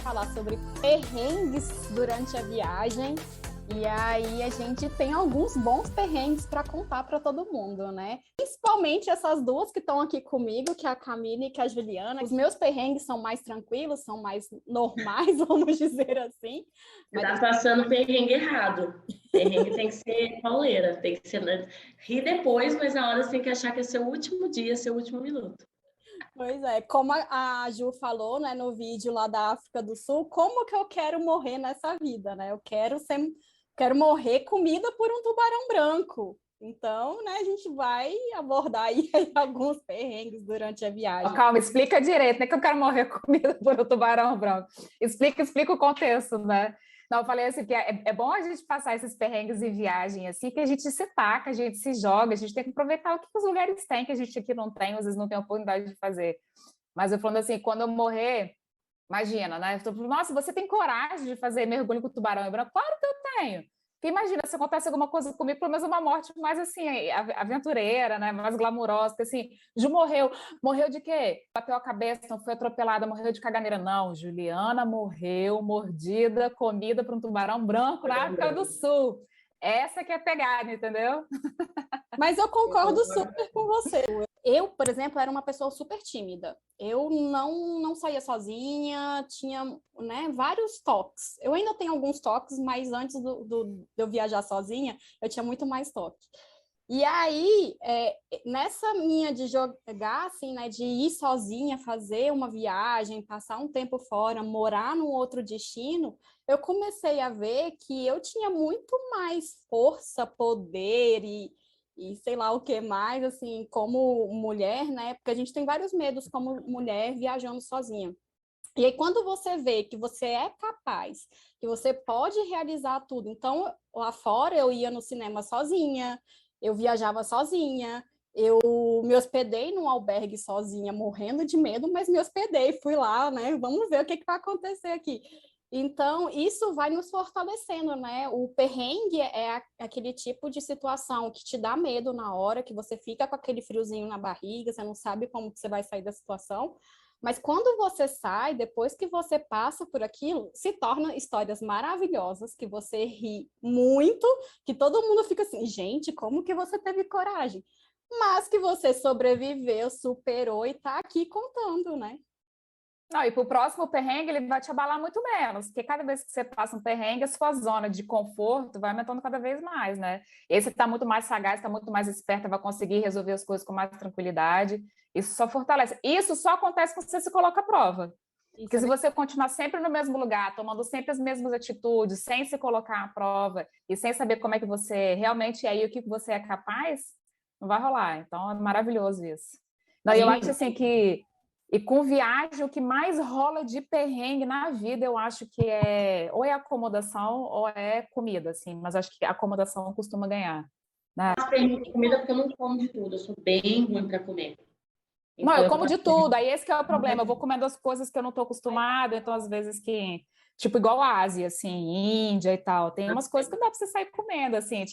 falar sobre perrengues durante a viagem. E aí a gente tem alguns bons perrengues para contar para todo mundo, né? Principalmente essas duas que estão aqui comigo, que é a Camila e que é a Juliana. Os meus perrengues são mais tranquilos, são mais normais, vamos dizer assim. Você tá passando perrengue errado. Perrengue tem que ser pauleira, tem que ser, né? Rir depois, mas na hora você tem que achar que é seu último dia, seu último minuto. Pois é, como a Ju falou, né, no vídeo lá da África do Sul, como que eu quero morrer nessa vida, né? Eu quero morrer comida por um tubarão branco. Então, né, a gente vai abordar aí alguns perrengues durante a viagem. Calma, explica direito, não é que eu quero morrer comida por um tubarão branco. Explica o contexto, né? Não, eu falei assim, que é bom a gente passar esses perrengues em viagem, assim, que a gente se taca, a gente se joga, a gente tem que aproveitar o que os lugares têm, que a gente aqui não tem, às vezes não tem oportunidade de fazer. Mas eu falando assim, quando eu morrer, imagina, né? Eu tô falando, nossa, você tem coragem de fazer mergulho com tubarão branco? Claro que eu tenho. Porque imagina, se acontece alguma coisa comigo, pelo menos uma morte mais assim, aventureira, né? Mais glamurosa, porque assim, Ju morreu de quê? Bateu a cabeça, não foi atropelada, morreu de caganeira. Não, Juliana morreu mordida, comida por um tubarão branco na África do Sul. Essa que é a pegada, entendeu? Mas eu concordo super com você. Eu, por exemplo, era uma pessoa super tímida. Eu não saía sozinha, tinha, né, vários toques. Eu ainda tenho alguns toques, mas antes de eu viajar sozinha, eu tinha muito mais toque. E aí, nessa minha de jogar, assim, né, de ir sozinha, fazer uma viagem, passar um tempo fora, morar num outro destino, eu comecei a ver que eu tinha muito mais força, poder e sei lá o que mais, assim, como mulher, né? Porque a gente tem vários medos como mulher viajando sozinha. E aí, quando você vê que você é capaz, que você pode realizar tudo, então lá fora eu ia no cinema sozinha, eu viajava sozinha, eu me hospedei num albergue sozinha, morrendo de medo, mas me hospedei, fui lá, né? Vamos ver o que vai acontecer aqui. Então, isso vai nos fortalecendo, né? O perrengue é aquele tipo de situação que te dá medo na hora, que você fica com aquele friozinho na barriga, você não sabe como você vai sair da situação. Mas quando você sai, depois que você passa por aquilo, se tornam histórias maravilhosas, que você ri muito, que todo mundo fica assim, gente, como que você teve coragem? Mas que você sobreviveu, superou e está aqui contando, né? Não, e para o próximo perrengue, ele vai te abalar muito menos, porque cada vez que você passa um perrengue, a sua zona de conforto vai aumentando cada vez mais, né? Esse está muito mais sagaz, está muito mais esperto, vai conseguir resolver as coisas com mais tranquilidade. Isso só fortalece. Isso só acontece quando você se coloca à prova. Porque se você continuar sempre no mesmo lugar, tomando sempre as mesmas atitudes, sem se colocar à prova e sem saber como é que você realmente é e o que você é capaz, não vai rolar. Então, é maravilhoso isso. Não, eu acho assim que e com viagem, o que mais rola de perrengue na vida, eu acho que ou é acomodação ou é comida, assim, mas acho que a acomodação costuma ganhar. Né? Eu perrengue de comida porque eu não como de tudo, eu sou bem ruim para comer. Então, não, eu como de tudo, aí esse que é o problema, eu vou comendo as coisas que eu não estou acostumada, então às vezes que, tipo, igual a Ásia, assim, Índia e tal, tem umas coisas que não dá para você sair comendo, assim,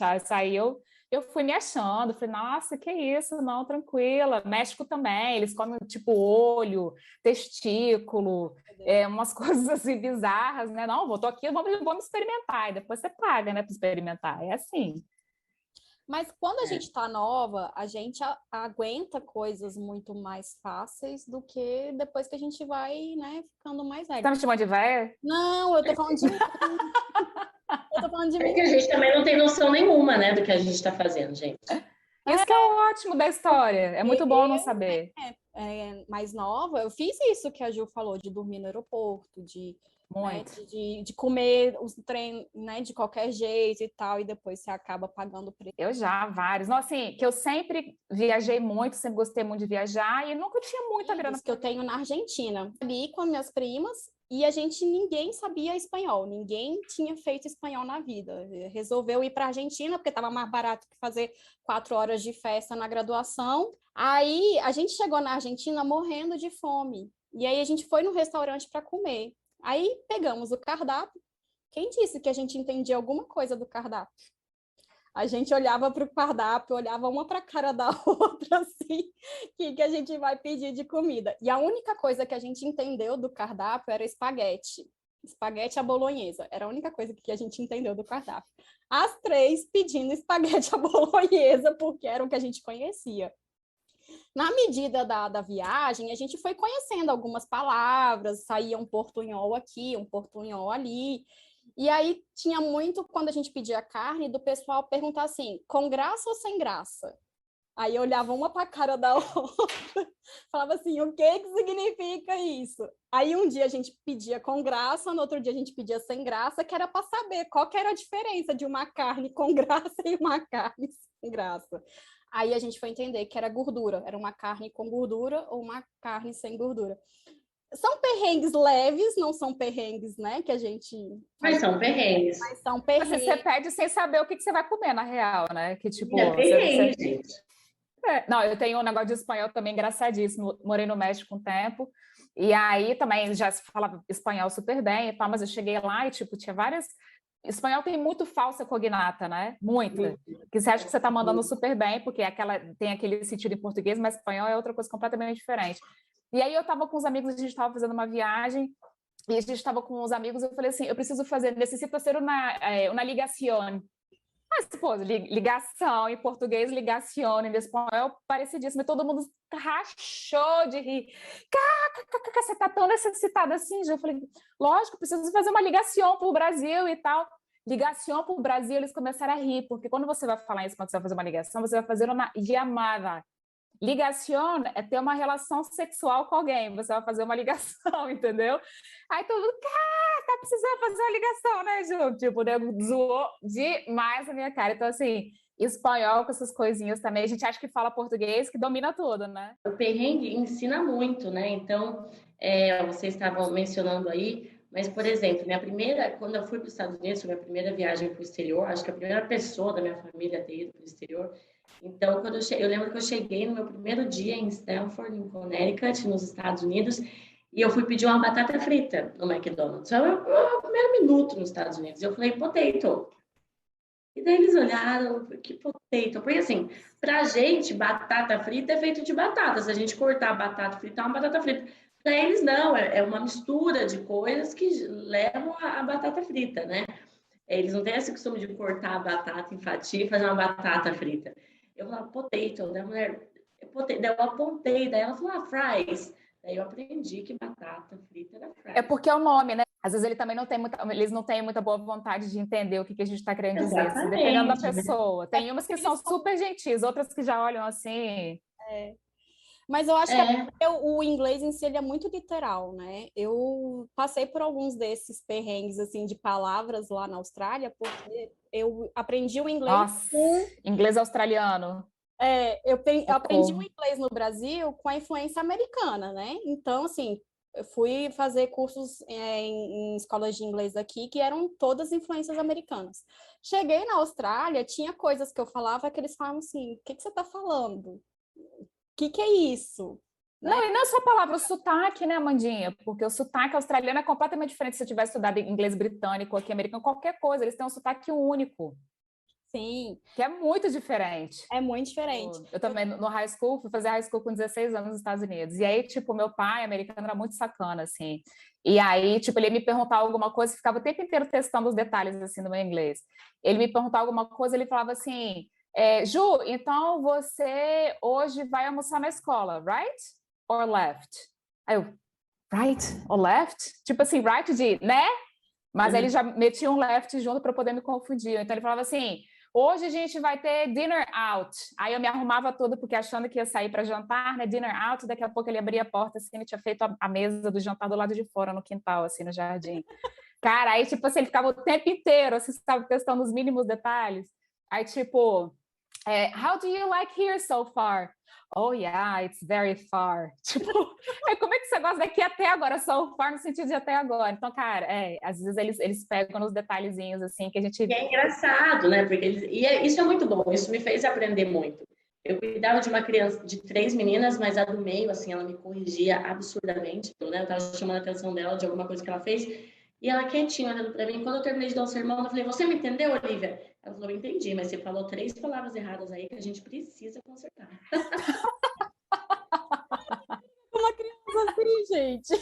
eu fui me achando, falei, nossa, que isso, não, tranquila. México também, eles comem tipo olho, testículo, umas coisas assim bizarras, né? Não, tô aqui, vamos experimentar, e depois você paga, né, para experimentar, é assim. Mas quando a gente está nova, a gente aguenta coisas muito mais fáceis do que depois que a gente vai, né, ficando mais velho. Você tá me chamando de véia? Não, eu tô falando de mim. Eu tô falando de mim. É que a gente também não tem noção nenhuma, né, do que a gente está fazendo, gente. Isso que é o ótimo da história. É muito bom não saber. Mais nova, eu fiz isso que a Ju falou, de dormir no aeroporto, né, de comer os trem, né, de qualquer jeito e tal, e depois você acaba pagando o preço. Eu já, vários. Não, assim, que eu sempre viajei muito, sempre gostei muito de viajar e nunca tinha muita grana. Que eu tenho na Argentina. Ali com as minhas primas e ninguém sabia espanhol, ninguém tinha feito espanhol na vida. Resolveu ir para a Argentina porque estava mais barato que fazer 4 horas de festa na graduação. Aí a gente chegou na Argentina morrendo de fome. E aí a gente foi no restaurante para comer. Aí pegamos o cardápio. Quem disse que a gente entendia alguma coisa do cardápio? A gente olhava para o cardápio, olhava uma para a cara da outra, assim, que a gente vai pedir de comida. E a única coisa que a gente entendeu do cardápio era espaguete. espaguete à bolonhesa. Era a única coisa que a gente entendeu do cardápio. As 3 pedindo espaguete à bolonhesa, porque era o que a gente conhecia. Na medida da viagem, a gente foi conhecendo algumas palavras, saía um portunhol aqui, um portunhol ali. E aí tinha muito, quando a gente pedia carne, do pessoal perguntar assim, com graça ou sem graça? Aí eu olhava uma para a cara da outra, falava assim, o que significa isso? Aí um dia a gente pedia com graça, no outro dia a gente pedia sem graça, que era para saber qual que era a diferença de uma carne com graça e uma carne sem graça. Aí a gente foi entender que era gordura, era uma carne com gordura ou uma carne sem gordura. São perrengues leves, não são perrengues, né, que a gente... Mas são perrengues. Mas são perrengues. Você pede sem saber o que você vai comer, na real, né? Que tipo... É perrengue, gente. Não, eu tenho um negócio de espanhol também engraçadíssimo. Morei no México um tempo, e aí também já se falava espanhol super bem e tal, mas eu cheguei lá e, tipo, tinha várias... Espanhol tem muito falsa cognata, né? Muita. Que você acha que você está mandando super bem, porque tem aquele sentido em português, mas espanhol é outra coisa completamente diferente. E aí eu estava com os amigos, a gente estava fazendo uma viagem, e a gente estava com os amigos, eu falei assim, eu preciso fazer, necessito ser uma ligação. Mas, pô, ligação em português, ligação em espanhol, parecidíssimo, e todo mundo rachou de rir. Você tá tão necessitada assim? Eu falei, lógico, preciso fazer uma ligação para o Brasil e tal. Ligação para o Brasil, eles começaram a rir, porque quando você vai falar isso, quando você vai fazer uma ligação, você vai fazer uma chamada. Ligação é ter uma relação sexual com alguém, você vai fazer uma ligação, entendeu? Aí todo mundo, tá precisando fazer uma ligação, né, Ju? Tipo, né, zoou demais a minha cara. Então, assim, espanhol com essas coisinhas também, a gente acha que fala português, que domina tudo, né? O perrengue ensina muito, né? Então, vocês estavam mencionando aí, mas, por exemplo, quando eu fui para os Estados Unidos, foi minha primeira viagem para o exterior, acho que a primeira pessoa da minha família a ter ido para o exterior. Então, quando eu lembro que eu cheguei no meu primeiro dia em Stanford, em Connecticut, nos Estados Unidos, e eu fui pedir uma batata frita no McDonald's. Foi o meu primeiro minuto nos Estados Unidos. Eu falei, potato. E daí eles olharam, que potato. Porque assim, pra gente, batata frita é feito de batata. Se a gente cortar a batata frita, é uma batata frita. Para eles, não. É uma mistura de coisas que levam a batata frita, né? Eles não têm esse costume de cortar a batata em fatia e fazer uma batata frita. Eu falava, potato. Daí a mulher, daí eu apontei. Daí ela falou, fries. Daí eu aprendi que batata frita era fries. É porque é o nome, né? Às vezes eles não têm muita boa vontade de entender o que a gente está querendo dizer, assim, dependendo da pessoa. Tem umas que são super gentis, outras que já olham assim... Mas eu acho que o inglês em si ele é muito literal, né? Eu passei por alguns desses perrengues, assim, de palavras lá na Austrália, porque eu aprendi o inglês... Nossa, inglês australiano. Eu aprendi o inglês no Brasil com a influência americana, né? Então, assim, eu fui fazer cursos em escolas de inglês aqui que eram todas influências americanas. Cheguei na Austrália, tinha coisas que eu falava que eles falavam assim, o que você está falando? O que é isso? Não, e não é só a palavra, o sotaque, né, Amandinha? Porque o sotaque australiano é completamente diferente se você tivesse estudado inglês britânico aqui, americano, qualquer coisa, eles têm um sotaque único. Sim. Que é muito diferente. É muito diferente. Eu também, no high school, fui fazer high school com 16 anos nos Estados Unidos. E aí, tipo, meu pai, americano, era muito sacana, assim. E aí, tipo, ele ia me perguntar alguma coisa e ficava o tempo inteiro testando os detalhes, assim, do meu inglês. Ele me perguntava alguma coisa, ele falava assim... Ju, então você hoje vai almoçar na escola, right or left? Aí eu, right or left? Tipo assim, right de, né? Mas aí ele já metia um left junto para poder me confundir. Então ele falava assim, hoje a gente vai ter dinner out. Aí eu me arrumava toda porque achando que ia sair para jantar, né? Dinner out, daqui a pouco ele abria a porta, assim, ele tinha feito a mesa do jantar do lado de fora, no quintal, assim, no jardim. Cara, aí tipo assim, ele ficava o tempo inteiro, assim, estava testando os mínimos detalhes. Aí tipo... how do you like here so far? Oh, yeah, it's very far. Tipo, como é que você gosta daqui até agora? So far no sentido de até agora. Então, cara, às vezes eles pegam nos detalhezinhos, assim, que a gente... E é engraçado, né? Porque isso é muito bom, isso me fez aprender muito. Eu cuidava de uma criança, de 3 meninas, mas a do meio, assim, ela me corrigia absurdamente, né? Eu estava chamando a atenção dela de alguma coisa que ela fez, e ela quietinha olhando para mim. Quando eu terminei de dar o sermão, eu falei, você me entendeu, Olivia? Ela falou, entendi, mas você falou 3 palavras erradas aí que a gente precisa consertar. Uma criança assim, gente.